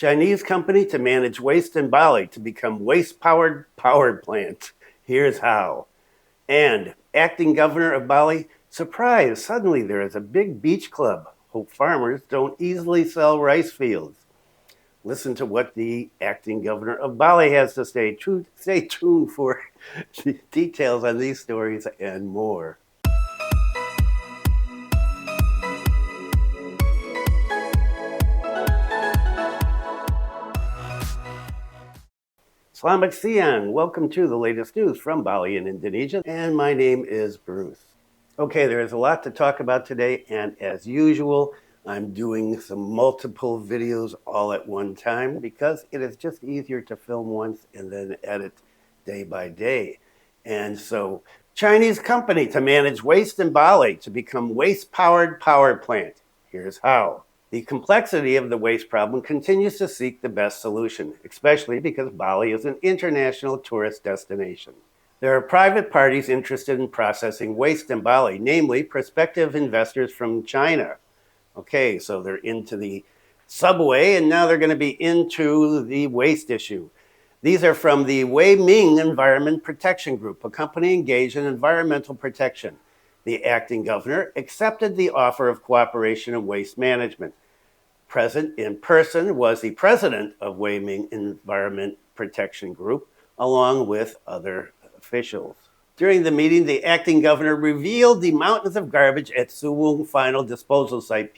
Chinese company to manage waste in Bali to become waste-powered power plant. Here's how. And acting governor of Bali, surprise, suddenly there is a big beach club. Hope farmers don't easily sell rice fields. Listen to what the acting governor of Bali has to say. Stay tuned for details on these stories and more. Selamat siang. Welcome to the latest news from Bali in Indonesia, and my name is Bruce. Okay, there is a lot to talk about today, and as usual, I'm doing some multiple videos all at one time because it is just easier to film once and then edit day by day. And so, Chinese company to manage waste in Bali to become waste-powered power plant. Here's how. The complexity of the waste problem continues to seek the best solution, especially because Bali is an international tourist destination. There are private parties interested in processing waste in Bali, namely prospective investors from China. Okay, so they're into the subway, and now they're going to be into the waste issue. These are from the Wei Ming Environment Protection Group, a company engaged in environmental protection. The acting governor accepted the offer of cooperation in waste management. Present in person was the president of Wei Ming Environment Protection Group, along with other officials. During the meeting, the acting governor revealed the mountains of garbage at Suwung Final Disposal Site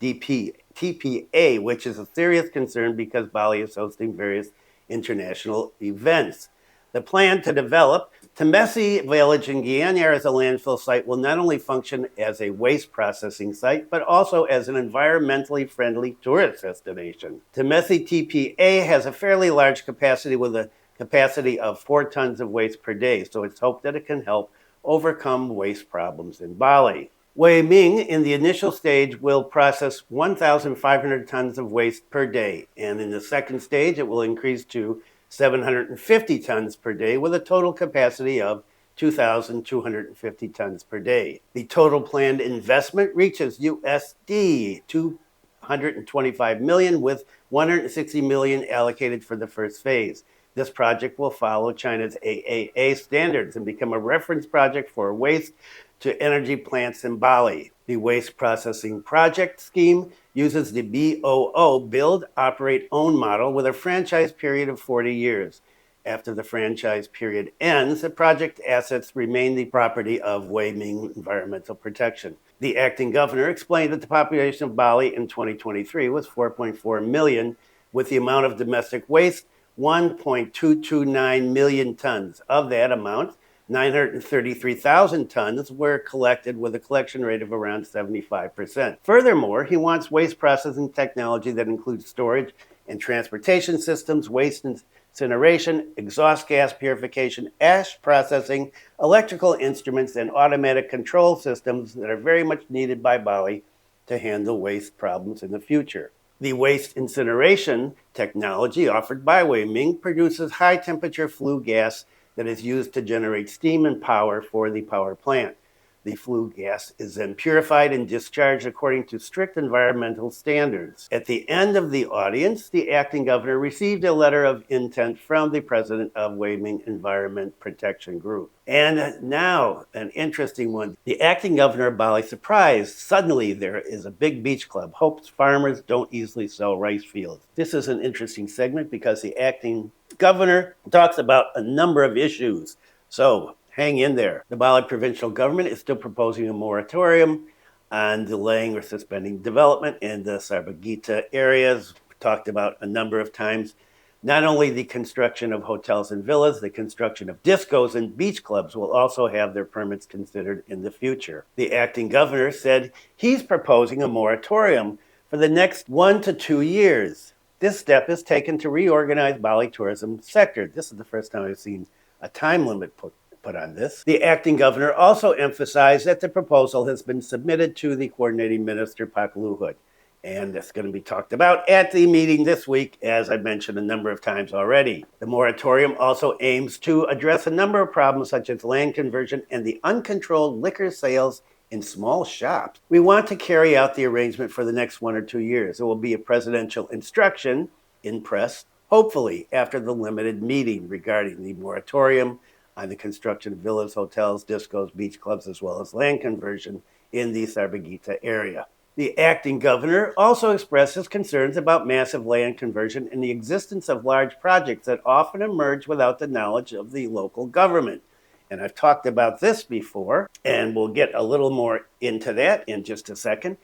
TPA, which is a serious concern because Bali is hosting various international events. The plan to develop Temesi Village in Gianyar as a landfill site will not only function as a waste processing site, but also as an environmentally friendly tourist destination. Temesi TPA has a fairly large capacity with a capacity of 4 tons of waste per day, so it's hoped that it can help overcome waste problems in Bali. Wei Ming, in the initial stage, will process 1,500 tons of waste per day, and in the second stage, it will increase to 750 tons per day with a total capacity of 2,250 tons per day. The total planned investment reaches USD 225 million with 160 million allocated for the first phase. This project will follow China's AAA standards and become a reference project for waste to energy plants in Bali. The waste processing project scheme uses the BOO, Build, Operate, Own model with a franchise period of 40 years. After the franchise period ends, the project assets remain the property of Wei Ming Environmental Protection. The acting governor explained that the population of Bali in 2023 was 4.4 million, with the amount of domestic waste 1.229 million tons. Of that amount, 933,000 tons were collected with a collection rate of around 75%. Furthermore, he wants waste processing technology that includes storage and transportation systems, waste incineration, exhaust gas purification, ash processing, electrical instruments, and automatic control systems that are very much needed by Bali to handle waste problems in the future. The waste incineration technology offered by Wei Ming produces high-temperature flue gas that is used to generate steam and power for the power plant. The flue gas is then purified and discharged according to strict environmental standards. At the end of the audience, the acting governor received a letter of intent from the president of Wei Ming Environment Protection Group. And now, an interesting one. The acting governor of Bali, surprised, suddenly there is a big beach club. Hopes farmers don't easily sell rice fields. This is an interesting segment because the acting governor talks about a number of issues. So, hang in there. The Bali provincial government is still proposing a moratorium on delaying or suspending development in the Sarbagita areas. We talked about a number of times. Not only the construction of hotels and villas, the construction of discos and beach clubs will also have their permits considered in the future. The acting governor said he's proposing a moratorium for the next 1 to 2 years. This step is taken to reorganize Bali tourism sector. This is the first time I've seen a time limit put on this. The acting governor also emphasized that the proposal has been submitted to the coordinating minister, Pak Luhut, and it's going to be talked about at the meeting this week, as I've mentioned a number of times already. The moratorium also aims to address a number of problems such as land conversion and the uncontrolled liquor sales in small shops. We want to carry out the arrangement for the next 1 or 2 years. It will be a presidential instruction in press, hopefully after the limited meeting regarding the moratorium on the construction of villas, hotels, discos, beach clubs, as well as land conversion in the Sarbaguita area. The acting governor also expressed his concerns about massive land conversion and the existence of large projects that often emerge without the knowledge of the local government. And I've talked about this before, and we'll get a little more into that in just a second.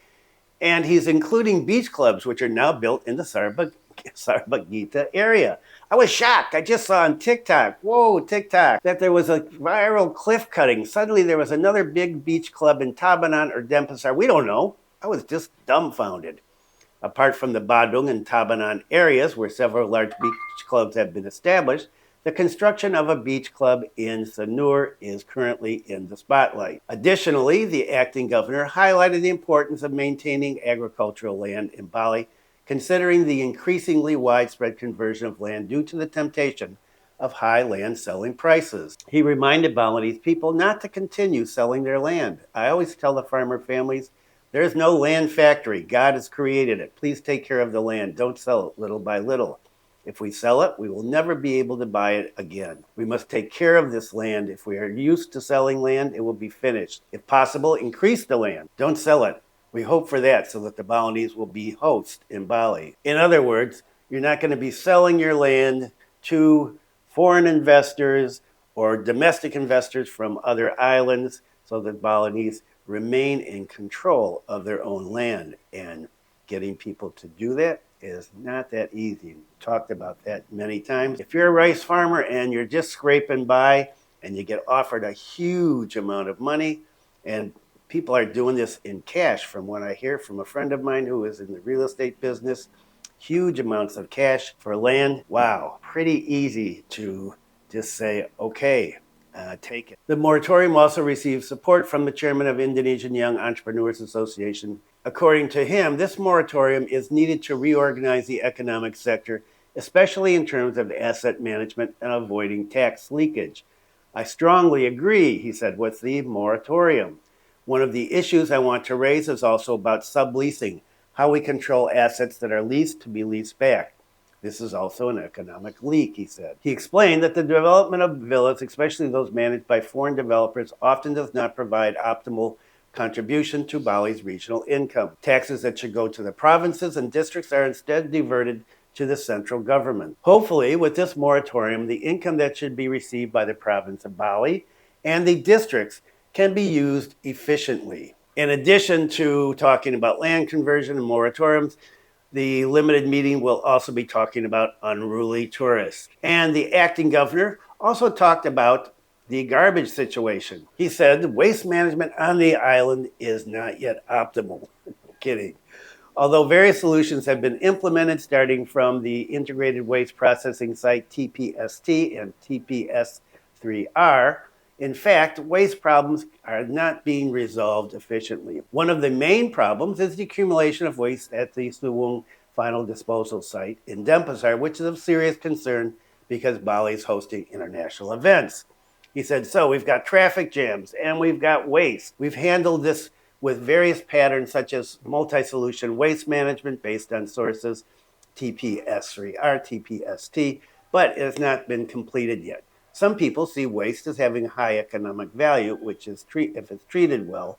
And he's including beach clubs, which are now built in the Sarbaguita area. I was shocked. I just saw on TikTok, that there was a viral cliff cutting. Suddenly there was another big beach club in Tabanan or Denpasar. We don't know. I was just dumbfounded. Apart from the Badung and Tabanan areas, where several large beach clubs have been established, the construction of a beach club in Sanur is currently in the spotlight. Additionally, the acting governor highlighted the importance of maintaining agricultural land in Bali, considering the increasingly widespread conversion of land due to the temptation of high land selling prices. He reminded Balinese people not to continue selling their land. I always tell the farmer families, there's no land factory. God has created it. Please take care of the land. Don't sell it little by little. If we sell it, we will never be able to buy it again. We must take care of this land. If we are used to selling land, it will be finished. If possible, increase the land. Don't sell it. We hope for that so that the Balinese will be hosts in Bali. In other words, you're not going to be selling your land to foreign investors or domestic investors from other islands so that Balinese remain in control of their own land. And getting people to do that is not that easy. We talked about that many times. If you're a rice farmer and you're just scraping by and you get offered a huge amount of money, and people are doing this in cash from what I hear from a friend of mine who is in the real estate business, huge amounts of cash for land. Wow, pretty easy to just say, okay, take it. The moratorium also received support from the chairman of Indonesian Young Entrepreneurs Association. According to him, this moratorium is needed to reorganize the economic sector, especially in terms of asset management and avoiding tax leakage. I strongly agree, he said, with the moratorium. One of the issues I want to raise is also about subleasing, how we control assets that are leased to be leased back. This is also an economic leak, he said. He explained that the development of villas, especially those managed by foreign developers, often does not provide optimal contribution to Bali's regional income. Taxes that should go to the provinces and districts are instead diverted to the central government. Hopefully, with this moratorium, the income that should be received by the province of Bali and the districts can be used efficiently. In addition to talking about land conversion and moratoriums, the limited meeting will also be talking about unruly tourists. And the acting governor also talked about the garbage situation. He said waste management on the island is not yet optimal. Kidding. Although various solutions have been implemented, starting from the integrated waste processing site TPST and TPS3R, in fact, waste problems are not being resolved efficiently. One of the main problems is the accumulation of waste at the Suwung final disposal site in Denpasar, which is of serious concern because Bali is hosting international events. He said, so we've got traffic jams and we've got waste. We've handled this with various patterns such as multi-solution waste management based on sources, TPS3R, TPST, but it has not been completed yet. Some people see waste as having high economic value, which is if it's treated well.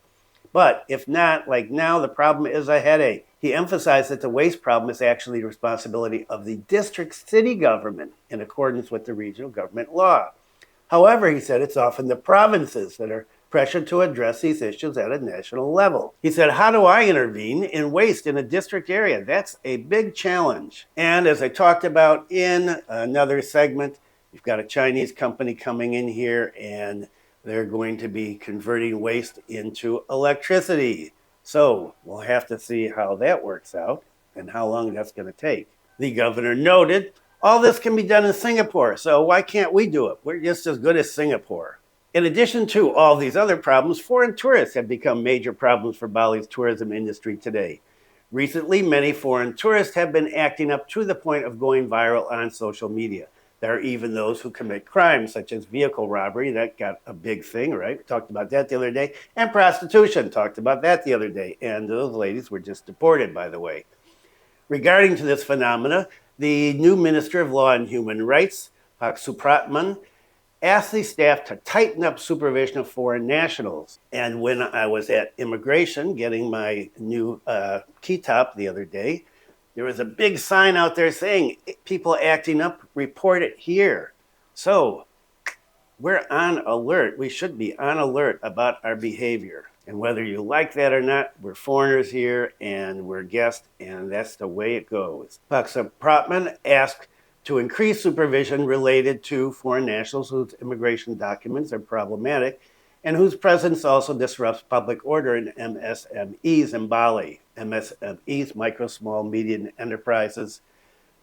But if not, like now, the problem is a headache. He emphasized that the waste problem is actually the responsibility of the district city government in accordance with the regional government law. However, he said it's often the provinces that are pressured to address these issues at a national level. He said, how do I intervene in waste in a district area? That's a big challenge. And as I talked about in another segment, you've got a Chinese company coming in here and they're going to be converting waste into electricity. So we'll have to see how that works out and how long that's going to take. The governor noted, all this can be done in Singapore, so why can't we do it? We're just as good as Singapore. In addition to all these other problems, foreign tourists have become major problems for Bali's tourism industry today. Recently, many foreign tourists have been acting up to the point of going viral on social media. There are even those who commit crimes, such as vehicle robbery. That got a big thing, right? We talked about that the other day. And prostitution, talked about that the other day. And those ladies were just deported, by the way. Regarding to this phenomena, The new Minister of Law and Human Rights, Pak Supratman, asked the staff to tighten up supervision of foreign nationals. And when I was at immigration getting my new key top the other day, there was a big sign out there saying, people acting up, report it here. So we're on alert. We should be on alert about our behavior. And whether you like that or not, we're foreigners here and we're guests, and that's the way it goes. Pak Supratman asked to increase supervision related to foreign nationals whose immigration documents are problematic and whose presence also disrupts public order in MSMEs in Bali. MSMEs, micro, small, medium enterprises.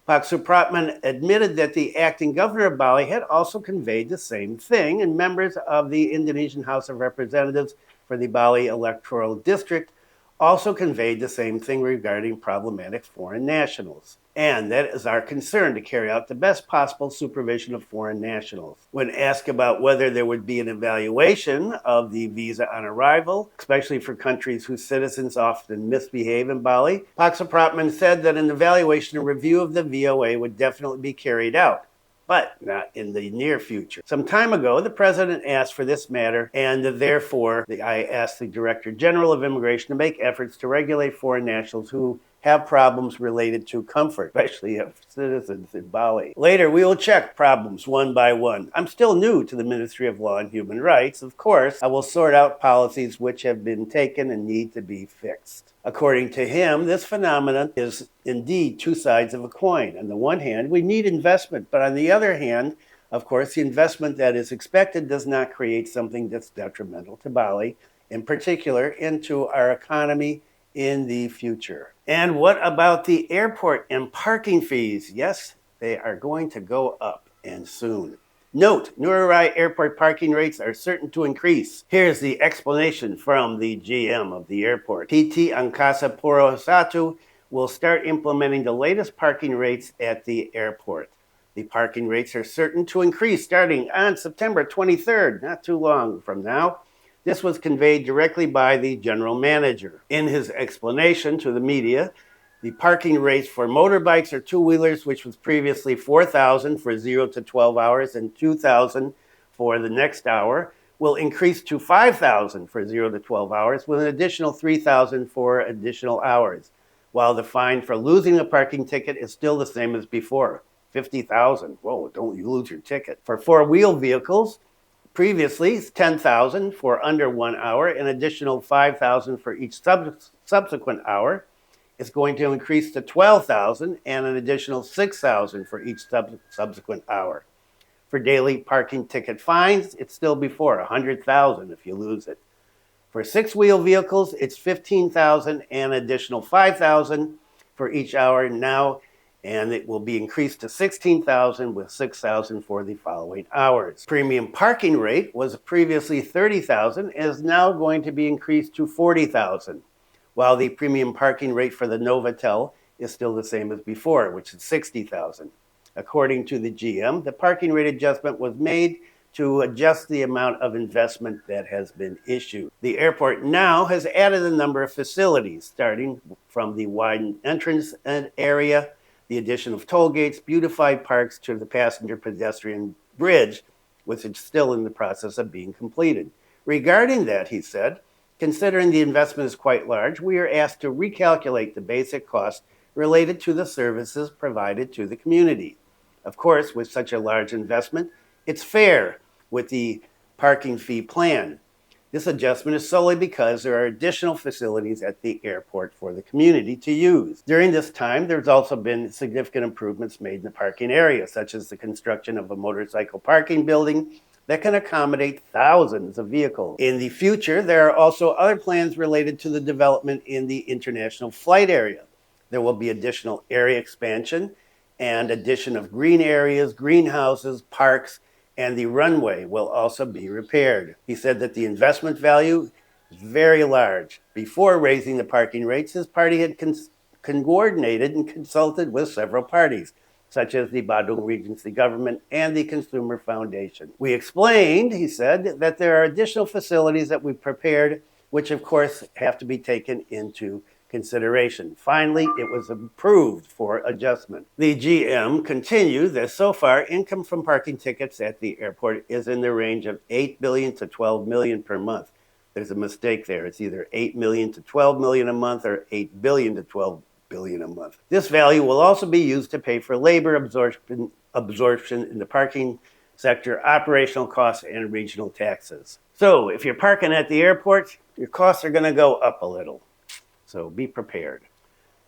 Pak Supratman admitted that the acting governor of Bali had also conveyed the same thing, and members of the Indonesian House of Representatives for the Bali electoral district also conveyed the same thing regarding problematic foreign nationals. And that is our concern, to carry out the best possible supervision of foreign nationals. When asked about whether there would be an evaluation of the visa on arrival, especially for countries whose citizens often misbehave in Bali, Pak Supratman said that an evaluation and review of the VOA would definitely be carried out, but not in the near future. Some time ago, the president asked for this matter, and therefore I asked the Director General of Immigration to make efforts to regulate foreign nationals who have problems related to comfort, especially of citizens in Bali. Later, we will check problems one by one. I'm still new to the Ministry of Law and Human Rights. Of course, I will sort out policies which have been taken and need to be fixed. According to him, this phenomenon is indeed two sides of a coin. On the one hand, we need investment, but on the other hand, of course, the investment that is expected does not create something that's detrimental to Bali, in particular, into our economy in the future. And what about the airport and parking fees? Yes, they are going to go up, and soon. Note, Ngurah airport parking rates are certain to increase. Here's the explanation from the GM of the airport. PT Angkasa Pura 1 will start implementing the latest parking rates at the airport. The parking rates are certain to increase starting on September 23rd, not too long from now. This was conveyed directly by the general manager. In his explanation to the media, the parking rates for motorbikes or two-wheelers, which was previously $4,000 for 0 to 12 hours and $2,000 for the next hour, will increase to $5,000 for 0 to 12 hours with an additional $3,000 for additional hours, while the fine for losing a parking ticket is still the same as before, $50,000. Whoa, don't you lose your ticket. For four-wheel vehicles, previously, $10,000 for under 1 hour, an additional $5,000 for each subsequent hour. It's going to increase to $12,000 and an additional $6,000 for each subsequent hour. For daily parking ticket fines, it's still before $100,000 if you lose it. For six-wheel vehicles, it's $15,000 and an additional $5,000 for each hour now, and it will be increased to $16,000 with $6,000 for the following hours. Premium parking rate was previously $30,000 and is now going to be increased to $40,000, while the premium parking rate for the Novotel is still the same as before, which is $60,000. According to the GM, the parking rate adjustment was made to adjust the amount of investment that has been issued. The airport now has added a number of facilities, starting from the widened entrance area, the addition of toll gates, beautified parks to the passenger pedestrian bridge, which is still in the process of being completed. Regarding that, he said, considering the investment is quite large, we are asked to recalculate the basic cost related to the services provided to the community. Of course, with such a large investment, it's fair with the parking fee plan. This adjustment is solely because there are additional facilities at the airport for the community to use. During this time, there's also been significant improvements made in the parking area, such as the construction of a motorcycle parking building that can accommodate thousands of vehicles. In the future, there are also other plans related to the development in the international flight area. There will be additional area expansion and addition of green areas, greenhouses, parks, and the runway will also be repaired. He said that the investment value is very large. Before raising the parking rates, his party had coordinated and consulted with several parties, such as the Badung Regency government and the Consumer Foundation. We explained, he said, that there are additional facilities that we've prepared, which of course have to be taken into consideration. Finally, it was approved for adjustment. The GM continued that so far, income from parking tickets at the airport is in the range of $8 billion to $12 million per month. There's a mistake there. It's either $8 million to $12 million a month or $8 billion to $12 billion a month. This value will also be used to pay for labor absorption in the parking sector, operational costs, and regional taxes. So if you're parking at the airport, your costs are going to go up a little. So be prepared.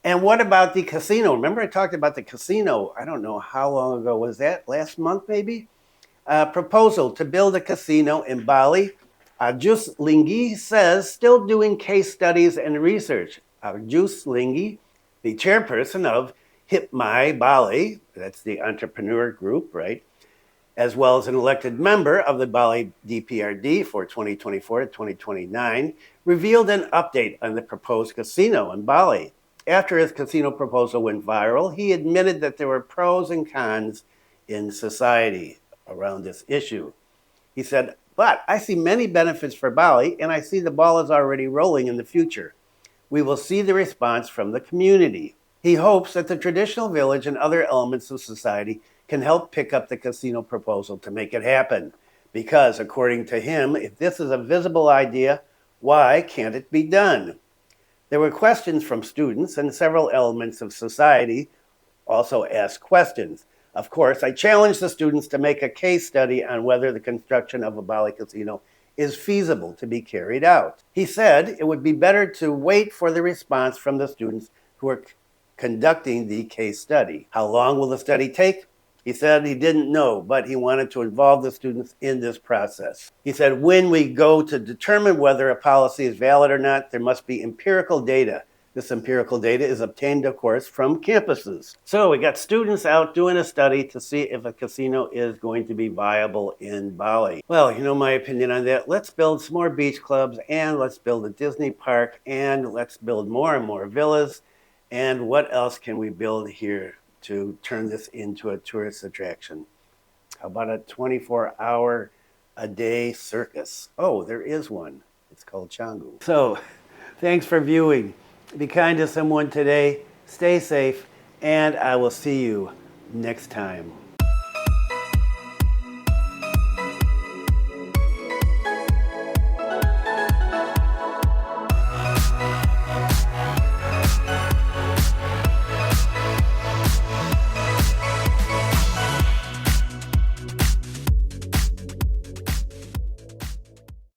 And what about the casino? Remember I talked about the casino, I don't know how long ago was that, last month maybe? Proposal to build a casino in Bali. Ajus Linggih says still doing case studies and research. Ajus Linggih, the chairperson of HIPMI Bali, that's the entrepreneur group, right? As well as an elected member of the Bali DPRD for 2024 to 2029, revealed an update on the proposed casino in Bali. After his casino proposal went viral, he admitted that there were pros and cons in society around this issue. He said, "But I see many benefits for Bali, and I see the ball is already rolling in the future. We will see the response from the community." He hopes that the traditional village and other elements of society can help pick up the casino proposal to make it happen. Because, according to him, if this is a visible idea, why can't it be done? There were questions from students, and several elements of society also asked questions. Of course, I challenged the students to make a case study on whether the construction of a Bali casino is feasible to be carried out. He said it would be better to wait for the response from the students who are conducting the case study. How long will the study take? He said he didn't know, but he wanted to involve the students in this process. He said, when we go to determine whether a policy is valid or not, there must be empirical data. This empirical data is obtained, of course, from campuses. So we got students out doing a study to see if a casino is going to be viable in Bali. Well, you know my opinion on that. Let's build some more beach clubs, and let's build a Disney park, and let's build more and more villas. And what else can we build here to turn this into a tourist attraction? How about a 24-hour-a-day circus? Oh, there is one. It's called Canggu. So, thanks for viewing. Be kind to someone today. Stay safe, and I will see you next time.